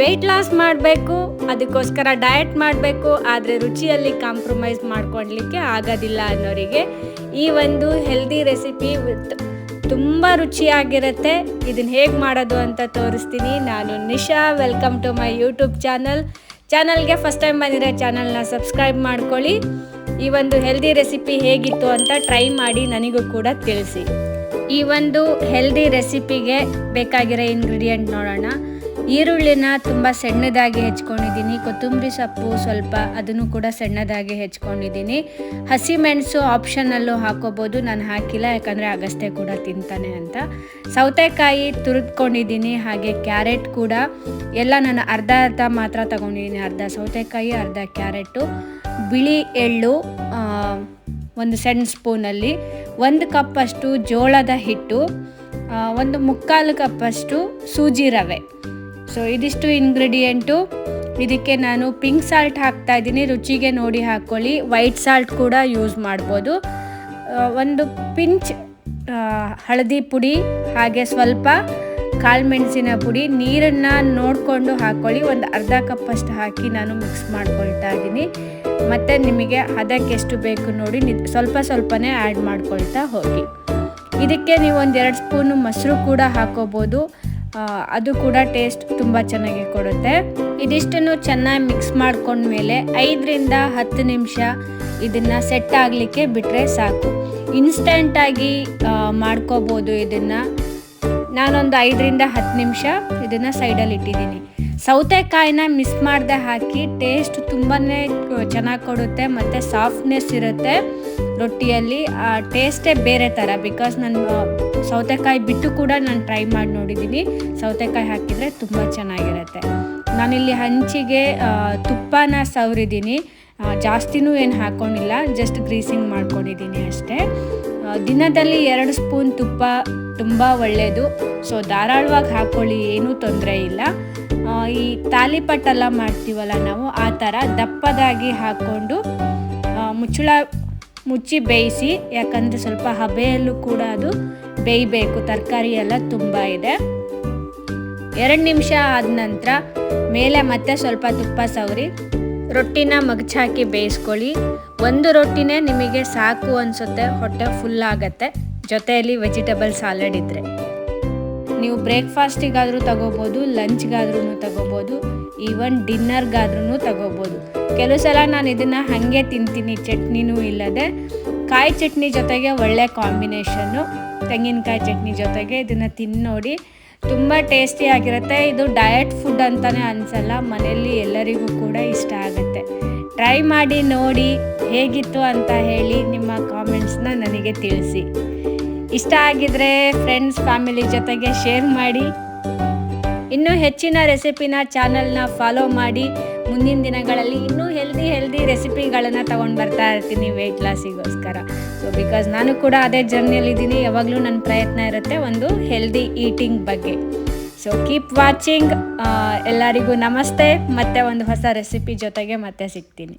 Weight loss ಮಾಡಬೇಕು, ಅದಕ್ಕೋಸ್ಕರ diet ಮಾಡಬೇಕು, ಆದರೆ ರುಚಿಯಲ್ಲಿ ಕಾಂಪ್ರಮೈಸ್ ಮಾಡ್ಕೊಳ್ಲಿಕ್ಕೆ ಆಗೋದಿಲ್ಲ ಅನ್ನೋರಿಗೆ ಈ ಒಂದು ಹೆಲ್ದಿ ರೆಸಿಪಿ ತುಂಬ ರುಚಿಯಾಗಿರುತ್ತೆ. ಇದನ್ನು ಹೇಗೆ ಮಾಡೋದು ಅಂತ ತೋರಿಸ್ತೀನಿ. ನಾನು Nisha, welcome to my YouTube ಚಾನಲ್ಗೆ ಫಸ್ಟ್ ಟೈಮ್ ಬಂದಿರೋ ಚಾನಲ್ನ ಸಬ್ಸ್ಕ್ರೈಬ್ ಮಾಡ್ಕೊಳ್ಳಿ. ಈ ಒಂದು ಹೆಲ್ದಿ ರೆಸಿಪಿ ಹೇಗಿತ್ತು ಅಂತ ಟ್ರೈ ಮಾಡಿ ನನಗೂ ಕೂಡ ತಿಳಿಸಿ. ಈ ಒಂದು ಹೆಲ್ದಿ ರೆಸಿಪಿಗೆ ಬೇಕಾಗಿರೋ ಇಂಗ್ರೀಡಿಯೆಂಟ್ ನೋಡೋಣ. ಈರುಳ್ಳಿನ ತುಂಬ ಸಣ್ಣದಾಗಿ ಹೆಚ್ಕೊಂಡಿದ್ದೀನಿ. ಕೊತ್ತಂಬರಿ ಸೊಪ್ಪು ಸ್ವಲ್ಪ, ಅದನ್ನು ಕೂಡ ಸಣ್ಣದಾಗಿ ಹೆಚ್ಕೊಂಡಿದ್ದೀನಿ. ಹಸಿಮೆಣಸು ಆಪ್ಷನಲ್ಲೂ ಹಾಕೋಬೋದು, ನಾನು ಹಾಕಿಲ್ಲ ಯಾಕಂದರೆ ಅಗಸ್ತ್ಯ ಕೂಡ ತಿಂತಾನೆ ಅಂತ. ಸೌತೆಕಾಯಿ ತುರಿದ್ಕೊಂಡಿದ್ದೀನಿ, ಹಾಗೆ ಕ್ಯಾರೆಟ್ ಕೂಡ ಎಲ್ಲ ನಾನು ಅರ್ಧ ಮಾತ್ರ ತಗೊಂಡಿದ್ದೀನಿ. ಅರ್ಧ ಸೌತೆಕಾಯಿ, ಅರ್ಧ ಕ್ಯಾರೆಟು, ಬಿಳಿ ಎಳ್ಳು ಒಂದು ಸಣ್ಣ ಸ್ಪೂನಲ್ಲಿ, 1 ಕಪ್ಪಷ್ಟು ಜೋಳದ ಹಿಟ್ಟು, 1/4 ಕಪ್ಪಷ್ಟು ಸೂಜಿ ರವೆ. ಸೊ ಇದಿಷ್ಟು ಇಂಗ್ರೀಡಿಯೆಂಟು. ಇದಕ್ಕೆ ನಾನು ಪಿಂಕ್ ಸಾಲ್ಟ್ ಹಾಕ್ತಾ ಇದ್ದೀನಿ, ರುಚಿಗೆ ನೋಡಿ ಹಾಕ್ಕೊಳ್ಳಿ. ವೈಟ್ ಸಾಲ್ಟ್ ಕೂಡ ಯೂಸ್ ಮಾಡ್ಬೋದು. 1 ಪಿಂಚ್ ಹಳದಿ ಪುಡಿ, ಹಾಗೆ ಸ್ವಲ್ಪ ಕಾಳುಮೆಣಸಿನ ಪುಡಿ. ನೀರನ್ನು ನೋಡಿಕೊಂಡು ಹಾಕ್ಕೊಳ್ಳಿ. ಒಂದು ಅರ್ಧ ಕಪ್ಪಷ್ಟು ಹಾಕಿ ನಾನು ಮಿಕ್ಸ್ ಮಾಡ್ಕೊಳ್ತಾ ಇದ್ದೀನಿ. ಮತ್ತು ನಿಮಗೆ ಅದಕ್ಕೆ ಎಷ್ಟು ಬೇಕು ನೋಡಿ ಸ್ವಲ್ಪನೇ ಆ್ಯಡ್ ಮಾಡ್ಕೊಳ್ತಾ ಹೋಗಿ. ಇದಕ್ಕೆ ನೀವು 1-2 ಸ್ಪೂನು ಮೊಸರು ಕೂಡ ಹಾಕೋಬೋದು, ಅದು ಕೂಡ ಟೇಸ್ಟ್ ತುಂಬ ಚೆನ್ನಾಗಿ ಕೊಡುತ್ತೆ. ಇದಿಷ್ಟನ್ನು ಚೆನ್ನಾಗಿ ಮಿಕ್ಸ್ ಮಾಡ್ಕೊಂಡ್ಮೇಲೆ 5-10 ನಿಮಿಷ ಇದನ್ನು ಸೆಟ್ ಆಗಲಿಕ್ಕೆ ಬಿಟ್ಟರೆ ಸಾಕು. ಇನ್ಸ್ಟೆಂಟಾಗಿ ಮಾಡ್ಕೋಬೋದು ಇದನ್ನು. ನಾನೊಂದು 5-10 ನಿಮಿಷ ಇದನ್ನು ಸೈಡಲ್ಲಿ ಇಟ್ಟಿದ್ದೀನಿ. ಸೌತೆಕಾಯಿನ ಮಿಸ್ ಮಾಡದೆ ಹಾಕಿ, ಟೇಸ್ಟ್ ತುಂಬಾ ಚೆನ್ನಾಗಿ ಕೊಡುತ್ತೆ ಮತ್ತು ಸಾಫ್ಟ್ನೆಸ್ ಇರುತ್ತೆ ರೊಟ್ಟಿಯಲ್ಲಿ. ಆ ಟೇಸ್ಟೇ ಬೇರೆ ಥರ. ಬಿಕಾಸ್ ನಾನು ಸೌತೆಕಾಯಿ ಬಿಟ್ಟು ಕೂಡ ನಾನು ಟ್ರೈ ಮಾಡಿ ನೋಡಿದ್ದೀನಿ. ಸೌತೆಕಾಯಿ ಹಾಕಿದರೆ ತುಂಬ ಚೆನ್ನಾಗಿರುತ್ತೆ. ನಾನಿಲ್ಲಿ ಹಂಚಿಗೆ ತುಪ್ಪನ ಸವರಿದ್ದೀನಿ, ಜಾಸ್ತಿನೂ ಏನು ಹಾಕ್ಕೊಂಡಿಲ್ಲ, ಜಸ್ಟ್ ಗ್ರೀಸಿಂಗ್ ಮಾಡ್ಕೊಂಡಿದ್ದೀನಿ ಅಷ್ಟೇ. ದಿನದಲ್ಲಿ 2 ಸ್ಪೂನ್ ತುಪ್ಪ ತುಂಬ ಒಳ್ಳೆಯದು. ಸೊ ಧಾರಾಳವಾಗಿ ಹಾಕ್ಕೊಳ್ಳಿ, ಏನೂ ತೊಂದರೆ ಇಲ್ಲ. ಈ ತಾಲಿಪಟ್ಟೆಲ್ಲ ಮಾಡ್ತೀವಲ್ಲ ನಾವು, ಆ ಥರ ದಪ್ಪದಾಗಿ ಹಾಕ್ಕೊಂಡು ಮುಚ್ಚಿ ಬೇಯಿಸಿ. ಯಾಕಂದರೆ ಸ್ವಲ್ಪ ಹಬೆಯಲ್ಲೂ ಕೂಡ ಅದು ಬೇಯಬೇಕು, ತರಕಾರಿ ಎಲ್ಲ ತುಂಬ ಇದೆ. 2 ನಿಮಿಷ ಆದ ನಂತರ ಮೇಲೆ ಮತ್ತೆ ಸ್ವಲ್ಪ ತುಪ್ಪ ಸವರಿ ರೊಟ್ಟಿನ ಮಗಚಾಕಿ ಬೇಯಿಸ್ಕೊಳ್ಳಿ. 1 ರೊಟ್ಟಿನೇ ನಿಮಗೆ ಸಾಕು ಅನಿಸುತ್ತೆ, ಹೊಟ್ಟೆ ಫುಲ್ ಆಗುತ್ತೆ. ಜೊತೆಯಲ್ಲಿ ವೆಜಿಟೇಬಲ್ ಸಾಲಡ್ ಇದ್ದರೆ ನೀವು ಬ್ರೇಕ್ಫಾಸ್ಟಿಗಾದರೂ ತಗೋಬೋದು, ಲಂಚ್ಗಾದ್ರೂ ತಗೋಬೋದು, ಈವನ್ ಡಿನ್ನರ್ಗಾದ್ರೂ ತಗೋಬೋದು. ಕೆಲವು ಸಲ ನಾನು ಇದನ್ನು ಹಾಗೆ ತಿಂತೀನಿ, ಚಟ್ನಿನೂ ಇಲ್ಲದೆ. ಕಾಯಿ ಚಟ್ನಿ ಜೊತೆಗೆ ಒಳ್ಳೆ ಕಾಂಬಿನೇಷನ್ನು. ತೆಂಗಿನಕಾಯಿ ಚಟ್ನಿ ಜೊತೆಗೆ ಇದನ್ನು ತಿಂದು ನೋಡಿ, ತುಂಬ ಟೇಸ್ಟಿಯಾಗಿರುತ್ತೆ. ಇದು ಡಯಟ್ ಫುಡ್ ಅಂತಲೇ ಅನಿಸಲ್ಲ, ಮನೆಯಲ್ಲಿ ಎಲ್ಲರಿಗೂ ಕೂಡ ಇಷ್ಟ ಆಗುತ್ತೆ. ಟ್ರೈ ಮಾಡಿ ನೋಡಿ, ಹೇಗಿತ್ತು ಅಂತ ಹೇಳಿ ನಿಮ್ಮ ಕಾಮೆಂಟ್ಸ್ನ ನನಗೆ ತಿಳಿಸಿ. ಇಷ್ಟ ಆಗಿದ್ರೆ ಫ್ರೆಂಡ್ಸ್, ಫ್ಯಾಮಿಲಿ ಜೊತೆಗೆ ಶೇರ್ ಮಾಡಿ. ಇನ್ನೂ ಹೆಚ್ಚಿನ ರೆಸಿಪಿನ ಚಾನಲ್ನ ಫಾಲೋ ಮಾಡಿ. ಮುಂದಿನ ದಿನಗಳಲ್ಲಿ ಇನ್ನೂ ಹೆಲ್ದಿ ರೆಸಿಪಿಗಳನ್ನು ತೊಗೊಂಡು ಬರ್ತಾ ಇರ್ತೀನಿ ವೆಯ್ಟ್ ಲಾಸಿಗೋಸ್ಕರ. ಸೊ ಬಿಕಾಸ್ ನಾನು ಕೂಡ ಅದೇ ಜರ್ನಿಯಲ್ಲಿದ್ದೀನಿ. ಯಾವಾಗಲೂ ನನ್ನ ಪ್ರಯತ್ನ ಇರುತ್ತೆ ಒಂದು ಹೆಲ್ದಿ ಈಟಿಂಗ್ ಬಗ್ಗೆ. So keep watching. ಎಲ್ಲರಿಗೂ ನಮಸ್ತೆ. ಮತ್ತೆ ಒಂದು ಹೊಸ ರೆಸಿಪಿ ಜೊತೆಗೆ ಮತ್ತೆ ಸಿಗ್ತೀನಿ.